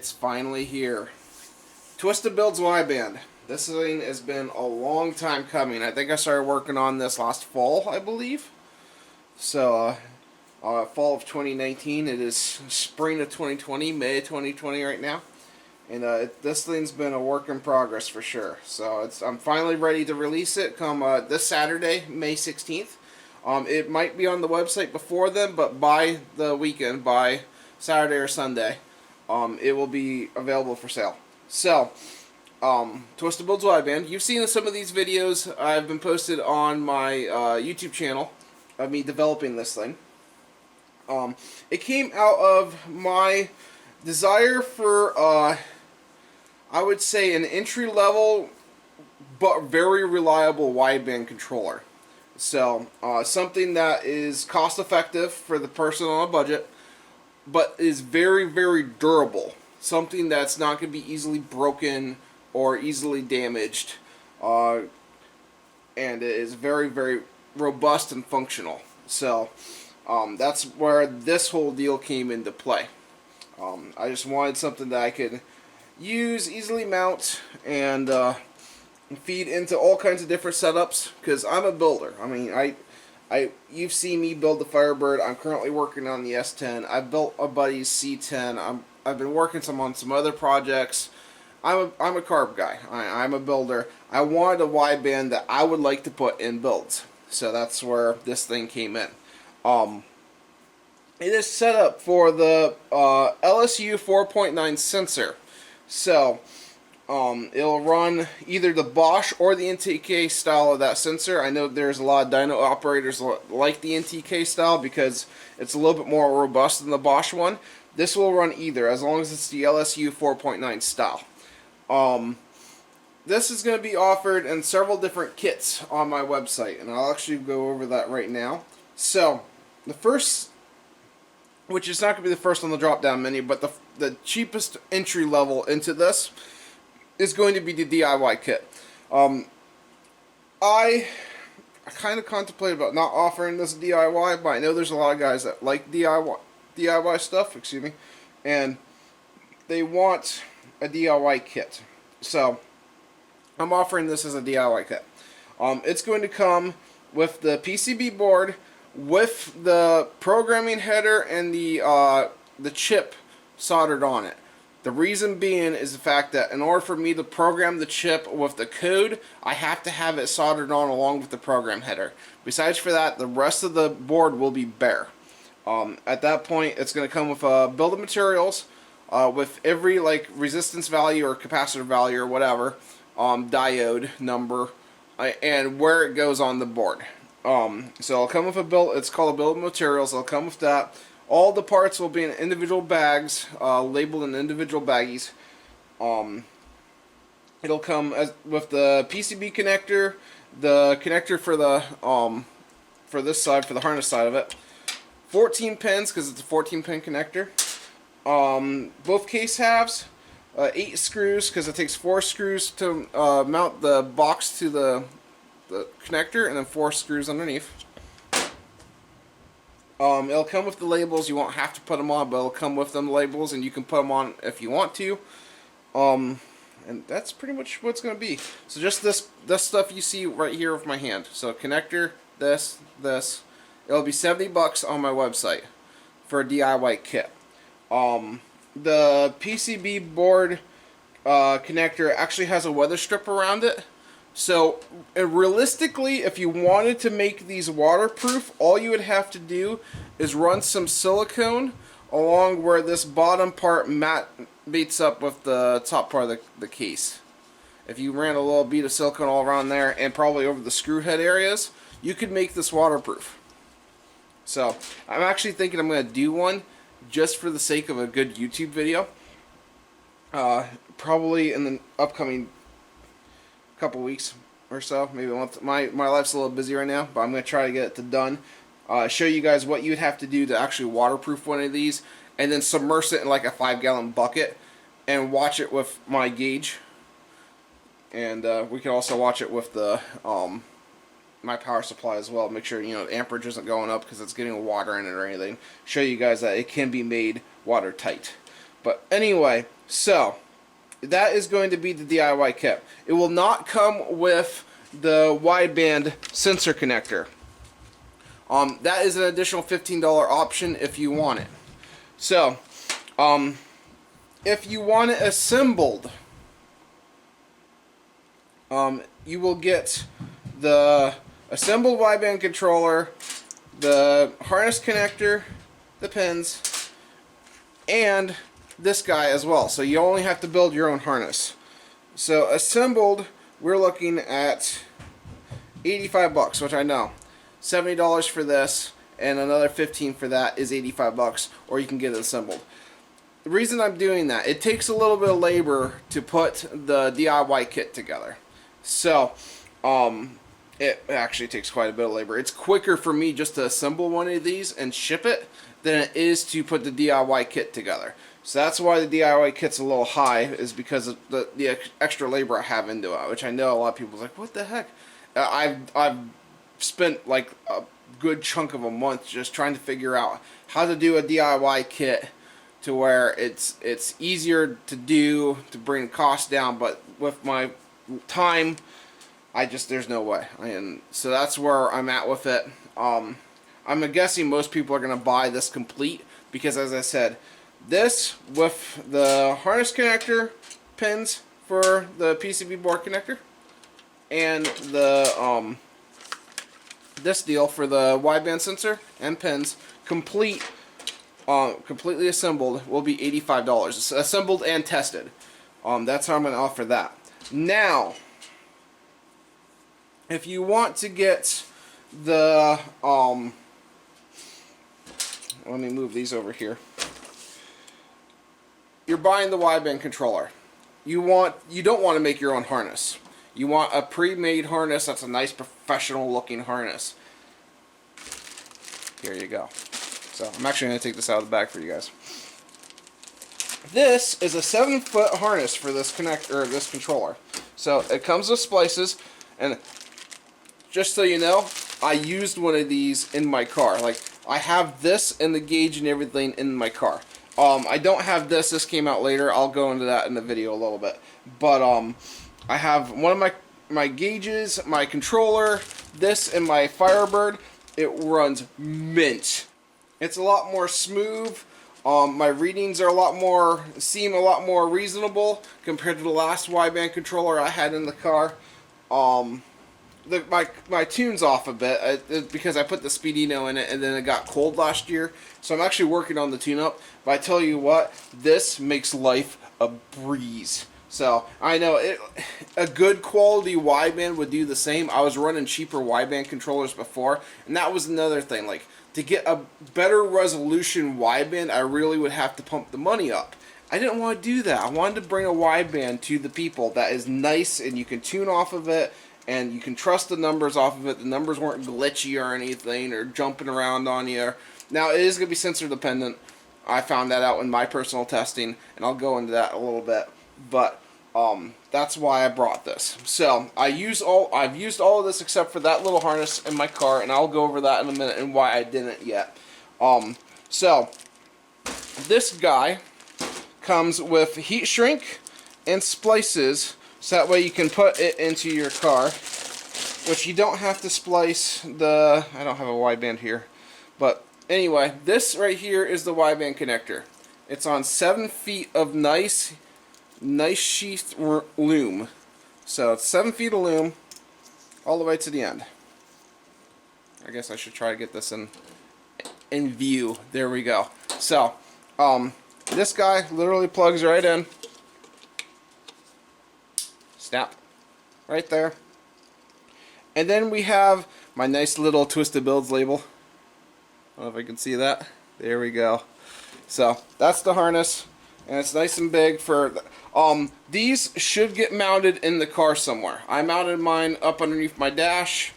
It's finally here. Twisted Builds Wideband. This thing has been a long time coming. I think I started working on this last fall, I believe. So, fall of 2019. It is spring of 2020, May of 2020 right now. And this thing's been a work in progress for sure. So I'm finally ready to release it come this Saturday, May 16th. It might be on the website before then, but by the weekend, by Saturday or Sunday, it will be available for sale. So, Twisted Builds Wideband. You've seen some of these videos I've been posted on my YouTube channel of me developing this thing. It came out of my desire for, I would say, an entry-level but very reliable wideband controller. So, something that is cost-effective for the person on a budget, but is very, very durable. Something that's not going to be easily broken or easily damaged. And it is very, very robust and functional. So, that's where this whole deal came into play. I just wanted something that I could use, easily mount, and feed into all kinds of different setups, because I'm a builder. I mean, you've seen me build the Firebird. I'm currently working on the S10. I built a buddy's C10. I've been working on some other projects. I'm a carb guy. I'm a builder. I wanted a wideband that I would like to put in builds. So that's where this thing came in. It is set up for the LSU 4.9 sensor. So, it'll run either the Bosch or the NTK style of that sensor. I know there's a lot of dyno operators like the NTK style because it's a little bit more robust than the Bosch one. This will run either, as long as it's the LSU 4.9 style. This is going to be offered in several different kits on my website, and I'll actually go over that right now. So, the first, which is not going to be the first on the drop-down menu, but the cheapest entry level into this is going to be the DIY kit. I kind of contemplated about not offering this DIY, but I know there's a lot of guys that like DIY stuff, excuse me, and they want a DIY kit. So, I'm offering this as a DIY kit. It's going to come with the PCB board, with the programming header and the chip soldered on it. The reason being is the fact that in order for me to program the chip with the code, I have to have it soldered on along with the program header. Besides for that, the rest of the board will be bare. At that point, it's going to come with a bill of materials with every resistance value or capacitor value or whatever, diode number, and where it goes on the board. So it'll come with a bill. It's called a bill of materials. It'll come with that. All the parts will be in individual bags, labeled in individual baggies. It'll come with the PCB connector, the connector for the for this side, for the harness side of it. 14 pins, because it's a 14-pin connector. Both case halves. 8 screws, because it takes 4 screws to mount the box to the connector, and then 4 screws underneath. It'll come with the labels. You won't have to put them on, but it'll come with them labels, and you can put them on if you want to. And that's pretty much what it's going to be. So just this stuff you see right here with my hand. So connector, this. It'll be $70 on my website for a DIY kit. The PCB board connector actually has a weather strip around it. So, realistically, if you wanted to make these waterproof, all you would have to do is run some silicone along where this bottom part meets up with the top part of the case. If you ran a little bead of silicone all around there and probably over the screw head areas, you could make this waterproof. So, I'm actually thinking I'm going to do one just for the sake of a good YouTube video. Probably in the upcoming couple weeks or so, maybe a month. My life's a little busy right now, but I'm going to try to get it done. Show you guys what you'd have to do to actually waterproof one of these, and then submerge it in like a 5-gallon bucket and watch it with my gauge. And we can also watch it with the my power supply as well. Make sure the amperage isn't going up because it's getting water in it or anything. Show you guys that it can be made watertight. But anyway, so that is going to be the DIY kit. It will not come with the wideband sensor connector. That is an additional $15 option if you want it. So, if you want it assembled, you will get the assembled wideband controller, the harness connector, the pins, and this guy as well. So you only have to build your own harness. So assembled, we're looking at 85 bucks, which I know. $70 for this and another 15 for that is 85 bucks, or you can get it assembled. The reason I'm doing that, it takes a little bit of labor to put the DIY kit together. So, it actually takes quite a bit of labor. It's quicker for me just to assemble one of these and ship it than it is to put the DIY kit together. So that's why the DIY kit's a little high, is because of the extra labor I have into it, which I know a lot of people are like, what the heck? I've spent like a good chunk of a month just trying to figure out how to do a DIY kit to where it's easier to do, to bring the cost down, but with my time, there's no way. And so that's where I'm at with it. I'm guessing most people are going to buy this complete because, as I said, this with the harness connector, pins for the PCB board connector, and the this deal for the wideband sensor and pins, completely assembled, will be $85. It's assembled and tested. That's how I'm going to offer that. Now, if you want to get the let me move these over here. You're buying the wideband controller. You don't want to make your own harness. You want a pre-made harness that's a nice professional looking harness. Here you go. So I'm actually going to take this out of the bag for you guys. This is a 7-foot harness for this this controller. So it comes with splices, and just so you know, I used one of these in my car. Like, I have this and the gauge and everything in my car. I don't have this. This came out later. I'll go into that in the video a little bit. But I have one of my gauges, my controller, this, and my Firebird. It runs mint. It's a lot more smooth. My readings are seem a lot more reasonable compared to the last wideband controller I had in the car. My tune's off a bit because I put the Speedino in it and then it got cold last year. So I'm actually working on the tune-up. But I tell you what, this makes life a breeze. So I know a good quality wideband would do the same. I was running cheaper wideband controllers before, and that was another thing. Like, to get a better resolution wideband, I really would have to pump the money up. I didn't want to do that. I wanted to bring a wideband to the people that is nice and you can tune off of it and you can trust the numbers off of it. The numbers weren't glitchy or anything or jumping around on you. Now, it is going to be sensor dependent. I found that out in my personal testing, and I'll go into that a little bit. But that's why I brought this. So I've used all of this except for that little harness in my car, and I'll go over that in a minute and why I didn't yet. So this guy comes with heat shrink and splices, so that way you can put it into your car, which you don't have to splice the, I don't have a wideband here, but anyway, this right here is the wideband connector. It's on 7 feet of nice sheathed loom. So it's 7 feet of loom all the way to the end. I guess I should try to get this in view. There we go. So this guy literally plugs right in. Snap. Right there. And then we have my nice little Twisted Builds label. I don't know if I can see that. There we go. So that's the harness, and it's nice and big for these should get mounted in the car somewhere. I mounted mine up underneath my dash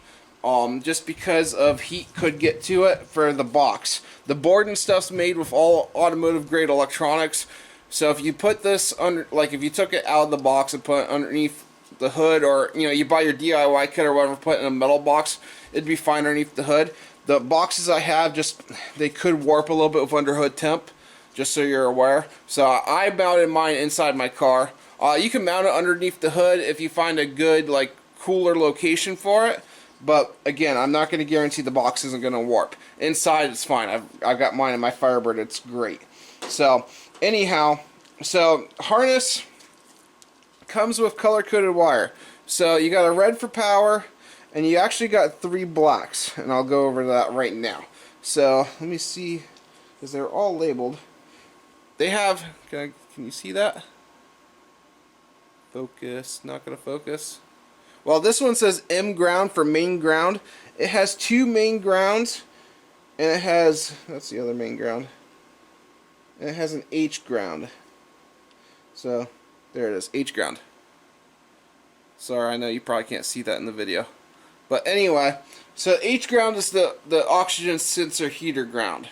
just because of heat could get to it for the box. The board and stuff's made with all automotive grade electronics, so if you put this under, like if you took it out of the box and put it underneath the hood, or you buy your DIY kit or whatever, put it in a metal box, it'd be fine underneath the hood. The boxes I have, they could warp a little bit with underhood temp, just so you're aware. So I mounted mine inside my car. You can mount it underneath the hood if you find a good, like, cooler location for it. But again, I'm not going to guarantee the box isn't going to warp. Inside, it's fine. I've got mine in my Firebird. It's great. So anyhow, so harness comes with color-coded wire. So you got a red for power, and you actually got 3 blacks, and I'll go over that right now. So let me see, because they're all labeled. They have, can you see that? Focus, not going to focus. Well, this one says M ground for main ground. It has 2 main grounds, and it has, that's the other main ground, and it has an H ground. So there it is, H ground. Sorry, I know you probably can't see that in the video. But anyway, so H ground is the oxygen sensor heater ground.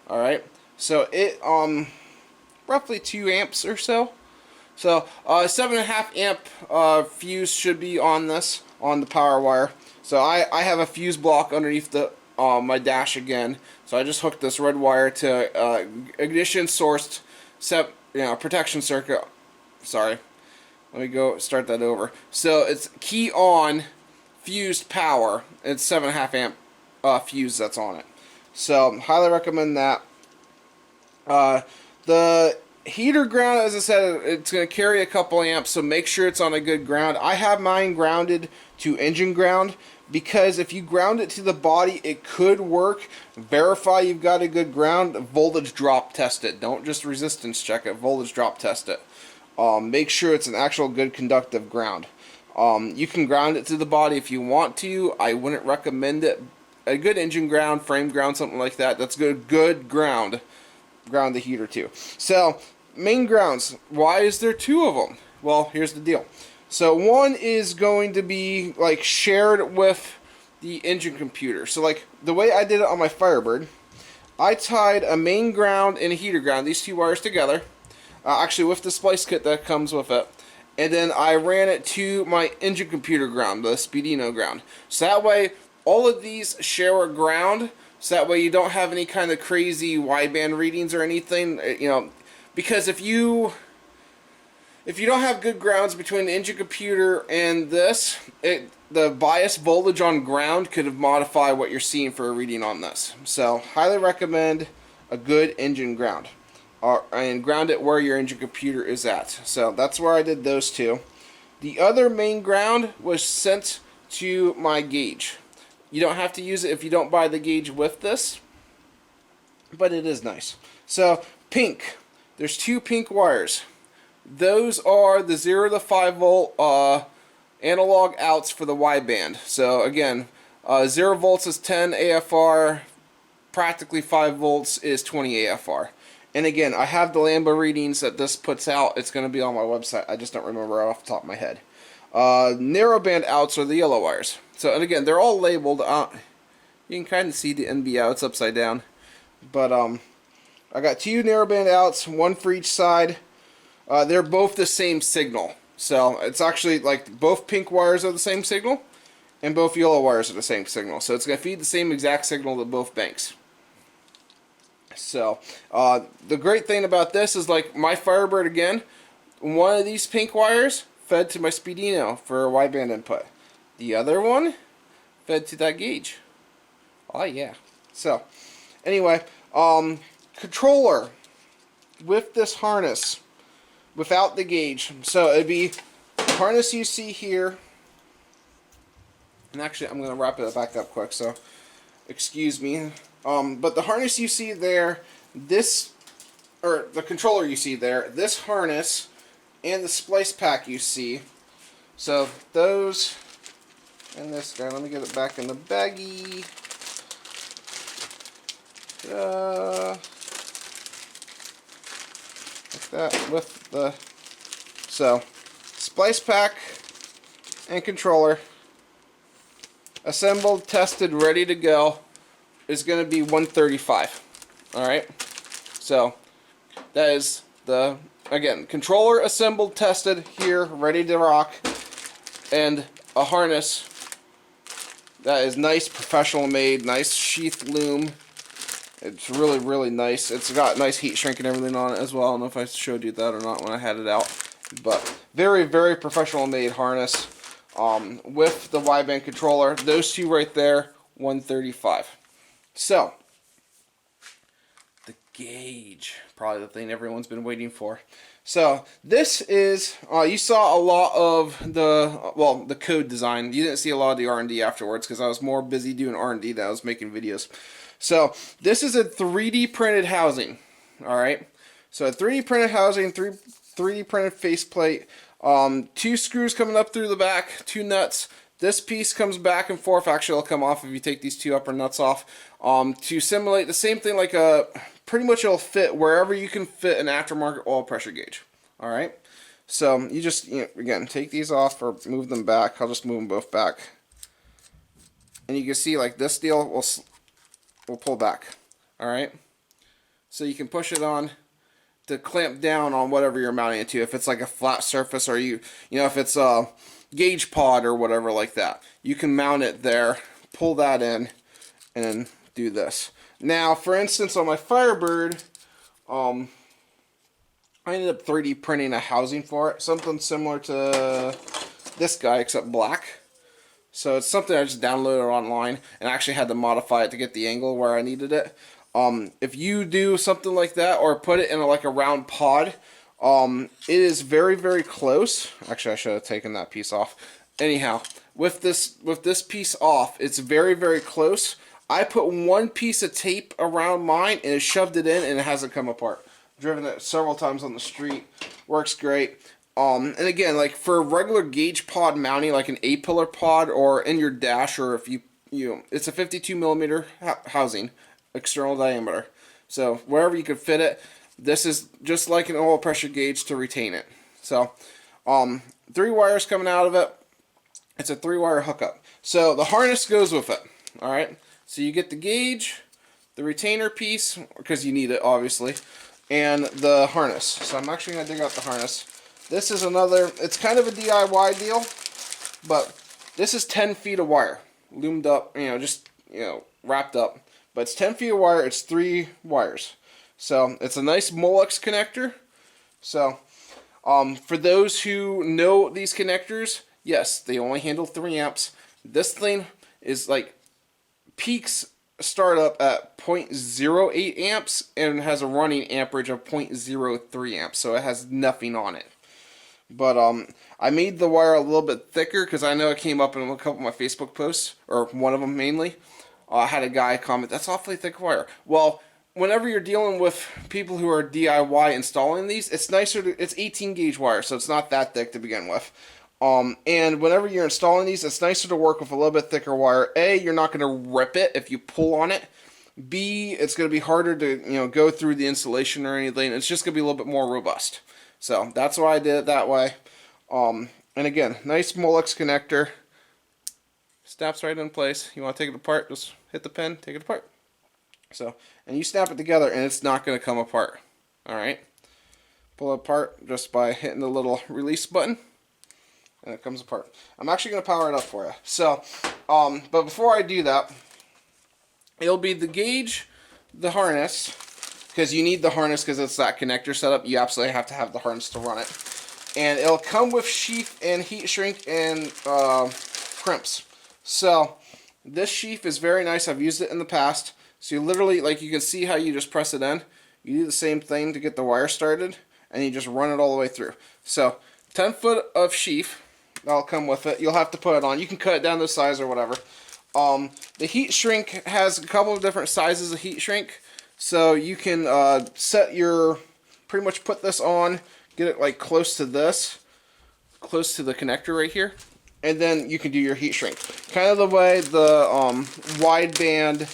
Alright, so it, roughly 2 amps or so. So 7.5 amp fuse should be on this, on the power wire. So I have a fuse block underneath the my dash again. So I just hooked this red wire to ignition sourced protection circuit. Sorry, let me go start that over. So it's key on fused power. It's 7.5 amp fuse that's on it. So highly recommend that. The heater ground, as I said, it's going to carry a couple amps, so make sure it's on a good ground. I have mine grounded to engine ground, because if you ground it to the body, it could work. Verify you've got a good ground. Voltage drop test it. Don't just resistance check it. Voltage drop test it. Make sure it's an actual good conductive ground. You can ground it to the body if you want to. I wouldn't recommend it. A good engine ground, frame ground, something like that. That's good ground. Ground the heater to. So main grounds. Why is there 2 of them? Well, here's the deal. So one is going to be like shared with the engine computer. So like the way I did it on my Firebird, I tied a main ground and a heater ground, these 2 wires together, actually with the splice kit that comes with it, and then I ran it to my engine computer ground, the Speedino ground. So that way all of these share a ground. So that way you don't have any kind of crazy wideband readings or anything, you know, because if you don't have good grounds between the engine computer and this, the bias voltage on ground could modify what you're seeing for a reading on this. So highly recommend a good engine ground, and ground it where your engine computer is at. So that's where I did those 2. The other main ground was sent to my gauge. You don't have to use it if you don't buy the gauge with this, but it is nice. So pink, there's 2 pink wires. Those are the 0 to 5 volt analog outs for the wideband. So again, 0 volts is 10 AFR, practically 5 volts is 20 AFR. And again, I have the Lambda readings that this puts out. It's going to be on my website. I just don't remember right off the top of my head. Narrowband outs are the yellow wires. So, and again, they're all labeled. You can kind of see the NB out. It's upside down. But I got 2 narrowband outs, 1 for each side. They're both the same signal. So it's actually like both pink wires are the same signal, and both yellow wires are the same signal. So it's going to feed the same exact signal to both banks. So the great thing about this is, like my Firebird again, one of these pink wires fed to my Speedino for a wideband input. The other one fed to that gauge. Oh yeah. So anyway, controller with this harness without the gauge. So it'd be the harness you see here. And actually I'm going to wrap it back up quick, so excuse me. But the harness you see there, the controller you see there, this harness, and the splice pack you see. So those and this guy. Let me get it back in the baggie. Like that with the splice pack and controller assembled, tested, ready to go is going to be $135. Alright, so that is the, again, controller assembled, tested here, ready to rock, and a harness that is nice, professional made, nice sheath loom, It's really, really nice. It's got nice heat shrink and everything on it as well. I don't know if I showed you that or not when I had it out. But very, very professional made harness with the wideband controller. Those two right there, $135. So, the gauge, probably the thing everyone's been waiting for. So this is, you saw a lot of the code design. You didn't see a lot of the R&D afterwards because I was more busy doing R&D than I was making videos. So this is a 3D printed housing, all right? So a 3D printed housing, 3D printed faceplate, 2 screws coming up through the back, 2 nuts. This piece comes back and forth. Actually, it'll come off if you take these 2 upper nuts off. To simulate the same thing like a, pretty much it'll fit wherever you can fit an aftermarket oil pressure gauge. All right? So you just, again, take these off or move them back. I'll just move them both back. And you can see like this deal will pull back. All right? So you can push it on to clamp down on whatever you're mounting it to. If it's like a flat surface or if it's a gauge pod or whatever like that, you can mount it there, pull that in, and then do this. Now, for instance, on my Firebird, I ended up 3D printing a housing for it, something similar to this guy except black. So it's something I just downloaded online and actually had to modify it to get the angle where I needed it. If you do something like that or put it in like a round pod, it is very, very close. Actually, I should have taken that piece off. Anyhow, with this piece off, it's very, very close. I put 1 piece of tape around mine and it shoved it in and it hasn't come apart. Driven it several times on the street. Works great. And again, like for regular gauge pod mounting, like an A-pillar pod or in your dash, or if it's a 52 millimeter housing, external diameter. So wherever you could fit it, this is just like an oil pressure gauge to retain it. So 3 wires coming out of it. It's a 3-wire hookup. So the harness goes with it. All right. So you get the gauge, the retainer piece, because you need it obviously, and the harness. So I'm actually going to dig out the harness. This is another, it's kind of a DIY deal, but this is 10 feet of wire, loomed up, wrapped up. But it's 10 feet of wire, it's 3 wires. So it's a nice Molex connector. So for those who know these connectors, yes, they only handle 3 amps. This thing is like peaks start up at 0.08 amps and has a running amperage of 0.03 amps. So it has nothing on it. But I made the wire a little bit thicker because I know it came up in a couple of my Facebook posts, or one of them mainly. I had a guy comment, "That's awfully thick wire." Well, whenever you're dealing with people who are DIY installing these, it's nicer. It's 18 gauge wire, so it's not that thick to begin with. And whenever you're installing these, it's nicer to work with a little bit thicker wire. A, you're not going to rip it if you pull on it. B, it's going to be harder to go through the insulation or anything. It's just going to be a little bit more robust. So that's why I did it that way. And again, nice Molex connector. Snaps right in place. You want to take it apart, just hit the pin, take it apart. So, and you snap it together and it's not going to come apart. Alright? Pull it apart just by hitting the little release button. And it comes apart. I'm actually going to power it up for you. So, but before I do that, it'll be the gauge, the harness, because you need the harness because it's that connector setup. You absolutely have to have the harness to run it. And it'll come with sheath and heat shrink and crimps. So this sheath is very nice. I've used it in the past. So you literally, like you can see how you just press it in. You do the same thing to get the wire started, and you just run it all the way through. So 10 foot of sheath, that'll come with it. You'll have to put it on. You can cut it down to size or whatever. The heat shrink has a couple of different sizes of heat shrink. So you can pretty much put this on, get it like close to this, close to the connector right here, and then you can do your heat shrink. Kind of the way the wideband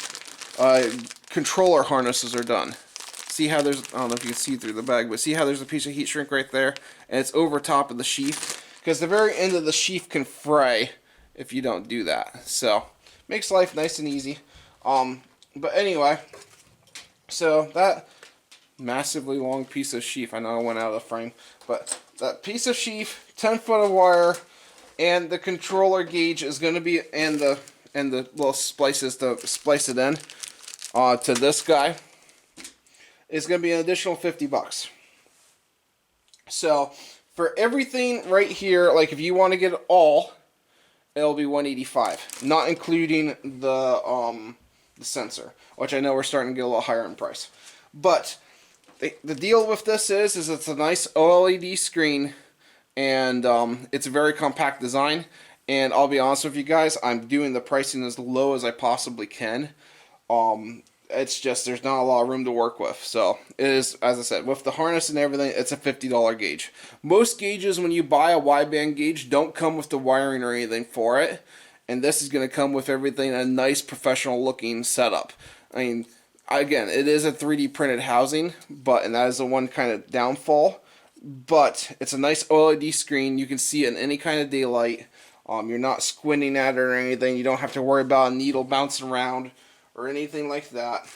controller harnesses are done. See how there's, I don't know if you can see through the bag, but see how there's a piece of heat shrink right there, and it's over top of the sheath, because the very end of the sheath can fray if you don't do that. So makes life nice and easy. But anyway, so that massively long piece of sheath, I know I went out of the frame, but that piece of sheath, 10 foot of wire, and the controller gauge is going to be, and the little splices to splice it in. to this guy is going to be an additional 50 bucks. So for everything right here, like if you want to get it all, it'll be 185, not including the sensor, which I know we're starting to get a little higher in price. But the deal with this is it's a nice OLED screen, and it's a very compact design. And I'll be honest with you guys, I'm doing the pricing as low as I possibly can. It's just there's not a lot of room to work with. So it is, as I said, with the harness and everything, it's a $50 gauge. Most gauges, when you buy a wideband gauge, don't come with the wiring or anything for it. And this is going to come with everything, a nice professional looking setup. I mean, again, it is a 3D printed housing, and that is the one kind of downfall. But it's a nice OLED screen. You can see it in any kind of daylight. You're not squinting at it or anything. You don't have to worry about a needle bouncing around or anything like that.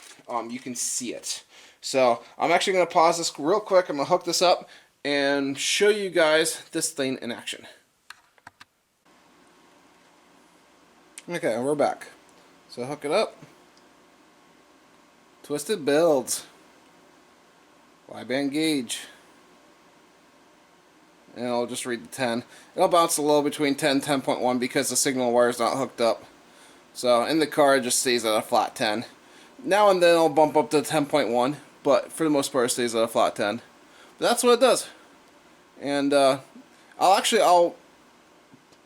You can see it. So I'm actually going to pause this real quick. I'm going to hook this up and show you guys this thing in action. Okay, we're back. So hook it up. Twisted Builds. Wideband gauge. And I'll just read the 10. It'll bounce a little between 10 and 10.1 because the signal wire is not hooked up. So in the car it just stays at a flat 10. Now and then it'll bump up to 10.1, but for the most part it stays at a flat 10. But that's what it does. And I'll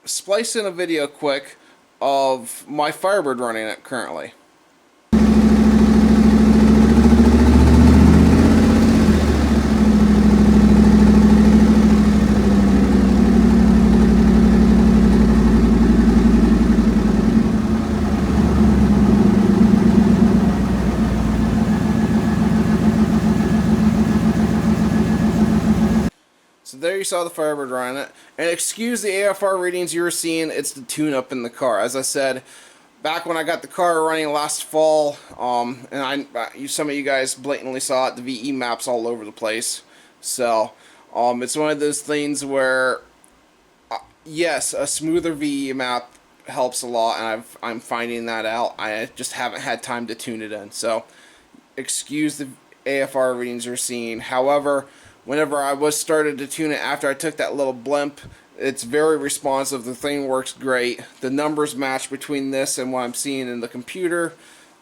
splice in a video quick of my Firebird running it currently. So there you saw the Firebird running it. And excuse the AFR readings you were seeing, it's the tune-up in the car. As I said, back when I got the car running last fall, and some of you guys blatantly saw it, the VE maps all over the place. So it's one of those things where, yes, a smoother VE map helps a lot, and I'm finding that out. I just haven't had time to tune it in. So excuse the AFR readings you're seeing. However, whenever I was started to tune it after I took that little blimp, it's very responsive. The thing works great. The numbers match between this and what I'm seeing in the computer,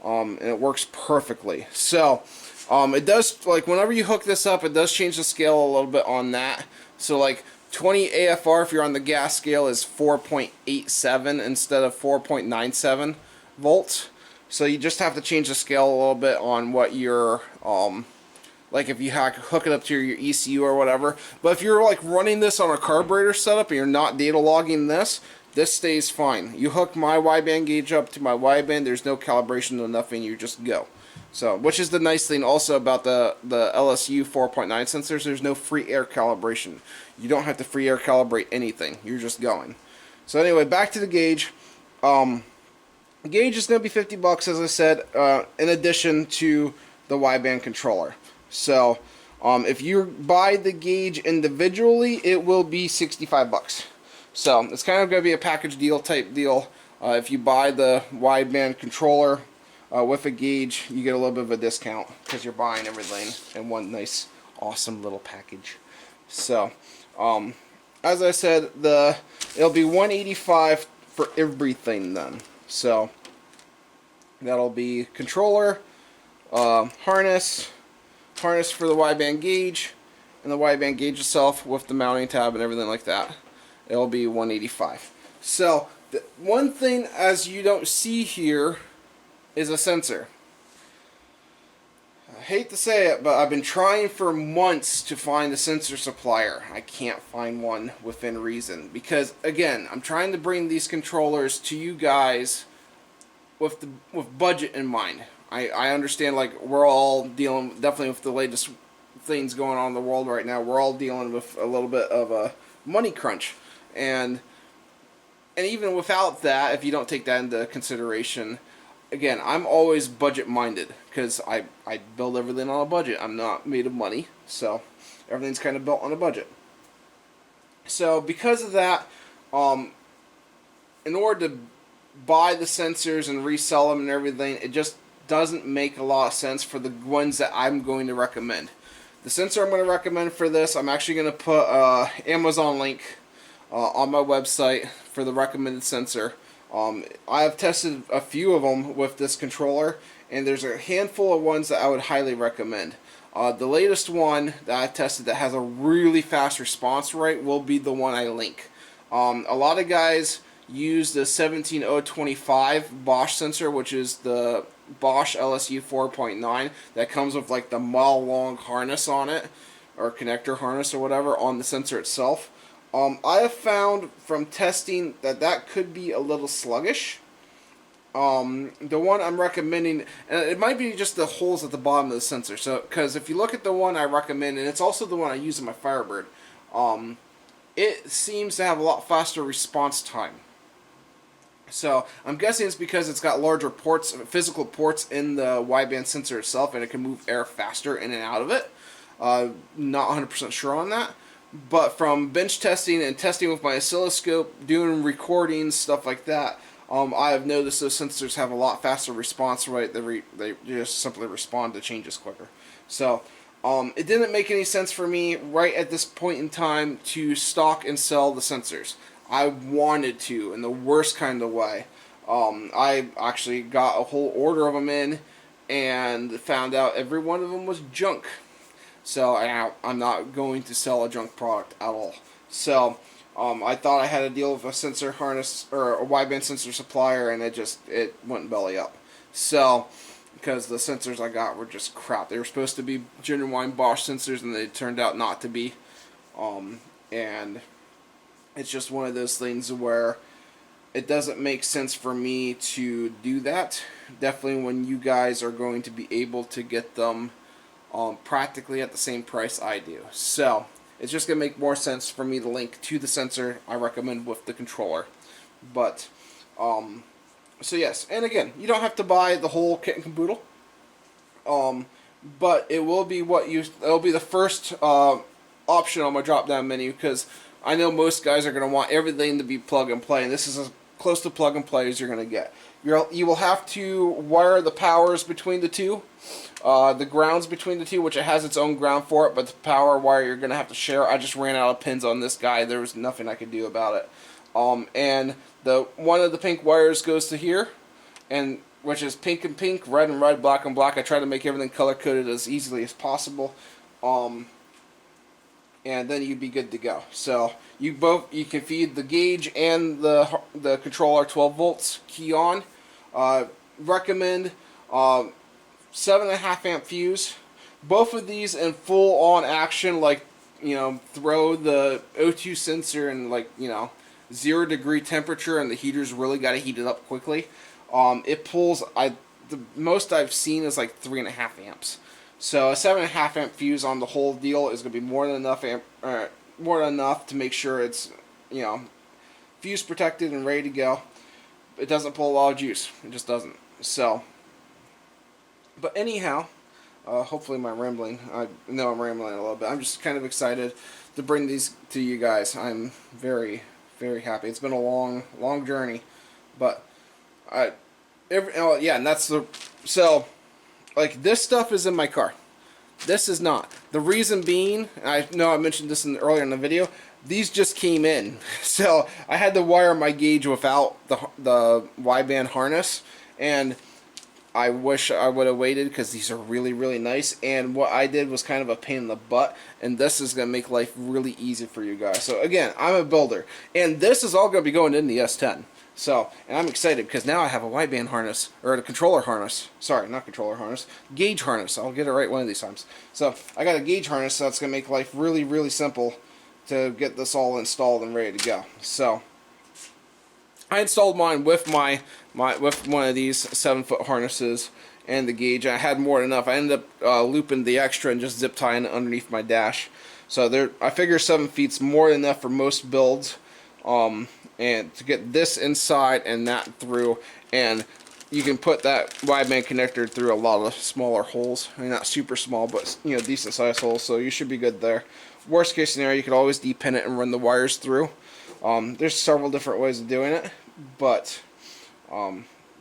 and it works perfectly. So it does, like, whenever you hook this up, it does change the scale a little bit on that. So like 20 AFR, if you're on the gas scale, is 4.87 instead of 4.97 volts. So you just have to change the scale a little bit on what your like if you hook it up to your ECU or whatever. But if you're like running this on a carburetor setup and you're not data logging this stays fine. You hook my wideband gauge up to my wideband, there's no calibration, no nothing, you just go. So, which is the nice thing also about the LSU 4.9 sensors, there's no free air calibration. You don't have to free air calibrate anything, you're just going. So anyway, back to the gauge. The gauge is going to be 50 bucks, as I said, in addition to the wideband controller. So if you buy the gauge individually, it will be 65 bucks. So it's kind of going to be a package deal type deal. If you buy the wideband controller with a gauge, you get a little bit of a discount because you're buying everything in one nice, awesome little package. So as I said, it'll be 185 for everything then. So that'll be controller, harness for the wideband gauge, and the wideband gauge itself with the mounting tab and everything like that. It'll be 185. So the one thing as you don't see here is a sensor. I hate to say it, but I've been trying for months to find a sensor supplier. I can't find one within reason because, again, I'm trying to bring these controllers to you guys with budget in mind. I understand, like, we're all dealing definitely with the latest things going on in the world right now. We're all dealing with a little bit of a money crunch, and even without that, if you don't take that into consideration, again, I'm always budget minded because I build everything on a budget. I'm not made of money, so everything's kind of built on a budget. So because of that, in order to buy the sensors and resell them and everything, it just doesn't make a lot of sense for the ones that I'm going to recommend. The sensor I'm going to recommend for this, I'm actually going to put Amazon link on my website for the recommended sensor. I have tested a few of them with this controller, and there's a handful of ones that I would highly recommend. The latest one that I tested that has a really fast response rate will be the one I link. A lot of guys use the 17025 Bosch sensor, which is the Bosch LSU 4.9 that comes with like the mile long harness on it, or connector harness or whatever on the sensor itself. I have found from testing that that could be a little sluggish. The one I'm recommending, and it might be just the holes at the bottom of the sensor. So, because if you look at the one I recommend, and it's also the one I use in my Firebird, it seems to have a lot faster response time. So I'm guessing it's because it's got larger ports, physical ports in the wideband sensor itself, and it can move air faster in and out of it. Not 100% sure on that. But from bench testing and testing with my oscilloscope, doing recordings, stuff like that, I have noticed those sensors have a lot faster response rate. They just simply respond to changes quicker. So it didn't make any sense for me right at this point in time to stock and sell the sensors. I wanted to in the worst kind of way. I actually got a whole order of them in and found out every one of them was junk. So I'm not going to sell a junk product at all. So I thought I had a deal with a sensor harness or a wideband sensor supplier, and it went belly up. So because the sensors I got were just crap. They were supposed to be genuine Bosch sensors, and they turned out not to be. And it's just one of those things where it doesn't make sense for me to do that. Definitely when you guys are going to be able to get them practically at the same price I do. So it's just going to make more sense for me to link to the sensor I recommend with the controller. But so yes, and again, you don't have to buy the whole kit and caboodle. But it will be it'll be the first option on my drop down menu, because I know most guys are going to want everything to be plug and play, and this is as close to plug and play as you're going to get. You will have to wire the powers between the two, the grounds between the two, which it has its own ground for it, but the power wire you're going to have to share. I just ran out of pins on this guy. There was nothing I could do about it. And one of the pink wires goes to here, and which is pink and pink, red and red, black and black. I try to make everything color coded as easily as possible. And then you'd be good to go. So you can feed the gauge and the controller 12 volts key on. Recommend 7.5 amp fuse. Both of these in full on action, like throw the O2 sensor in 0 degree temperature, and the heater's really got to heat it up quickly. It pulls. The most I've seen is like 3.5 amps. So a 7.5 amp fuse on the whole deal is going to be more than enough to make sure it's fuse protected and ready to go. It doesn't pull a lot of juice. It just doesn't. So, but anyhow, hopefully my rambling. I know I'm rambling a little bit. I'm just kind of excited to bring these to you guys. I'm very, very happy. It's been a long, long journey, but and that's like this stuff is in my car. This is not. The reason being, I know I mentioned this earlier in the video, these just came in. So I had to wire my gauge without the wideband harness, and I wish I would have waited, because these are really, really nice. And what I did was kind of a pain in the butt, and this is going to make life really easy for you guys. So again, I'm a builder, and this is all going to be going in the S10. So, and I'm excited because now I have a wideband harness, or a controller harness. Sorry, not controller harness. Gauge harness. I'll get it right one of these times. So, I got a gauge harness, so that's going to make life really, really simple to get this all installed and ready to go. So, I installed mine with with one of these 7-foot harnesses and the gauge. I had more than enough. I ended up looping the extra and just zip tying it underneath my dash. So, I figure 7 feet's more than enough for most builds. And to get this inside and that through, and you can put that wideband connector through a lot of smaller holes. I mean, not super small, but decent sized holes, so you should be good there. Worst case scenario, you could always depin it and run the wires through. There's several different ways of doing it, but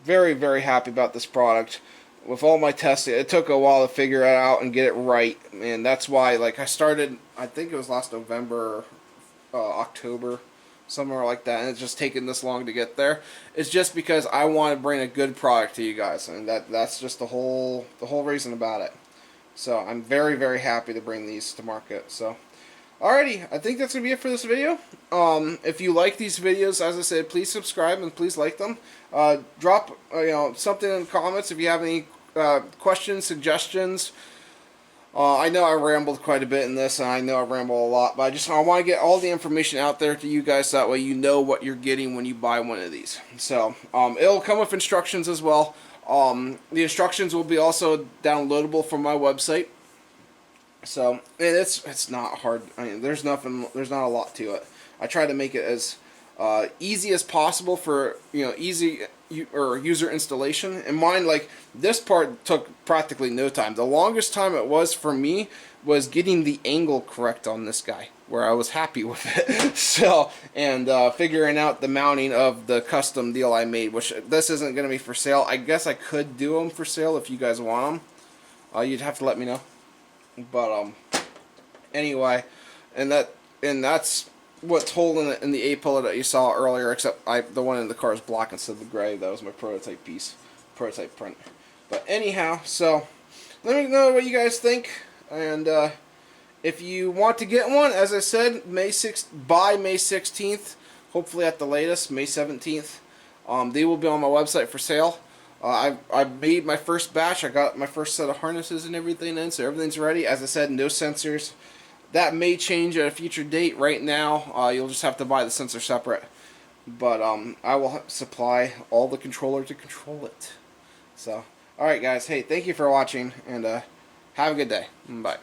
very, very happy about this product. with all my testing, it took a while to figure it out and get it right, and that's why, like, I started, I think it was last November, October, somewhere like that, and it's just taken this long to get there. It's just because I want to bring a good product to you guys, and that's just the whole reason about it. So I'm very, very happy to bring these to market. So, alrighty, I think that's gonna be it for this video. If you like these videos, as I said, please subscribe and please like them. Drop something in the comments if you have any questions, suggestions. I know I rambled quite a bit in this, and I know I ramble a lot, but I want to get all the information out there to you guys, so that way you know what you're getting when you buy one of these. So it'll come with instructions as well. The instructions will be also downloadable from my website. So, and it's not hard. I mean, there's not a lot to it. I try to make it as easy as possible for easy user installation. And mine, like, this part took practically no time. The longest time it was for me was getting the angle correct on this guy, where I was happy with it. So, and figuring out the mounting of the custom deal I made, which this isn't going to be for sale. I guess I could do them for sale if you guys want them. You'd have to let me know. But anyway, and that's what's holding it in the A-pillar that you saw earlier, except the one in the car is black instead of the gray. That was my prototype piece, prototype print. But anyhow, so let me know what you guys think, and if you want to get one, as I said, by May 16th, hopefully at the latest, May 17th, they will be on my website for sale. I made my first batch. I got my first set of harnesses and everything in, so everything's ready. As I said, no sensors. That may change at a future date. Right now, you'll just have to buy the sensor separate. But I will supply all the controller to control it. So, alright guys, hey, thank you for watching, and have a good day. Bye.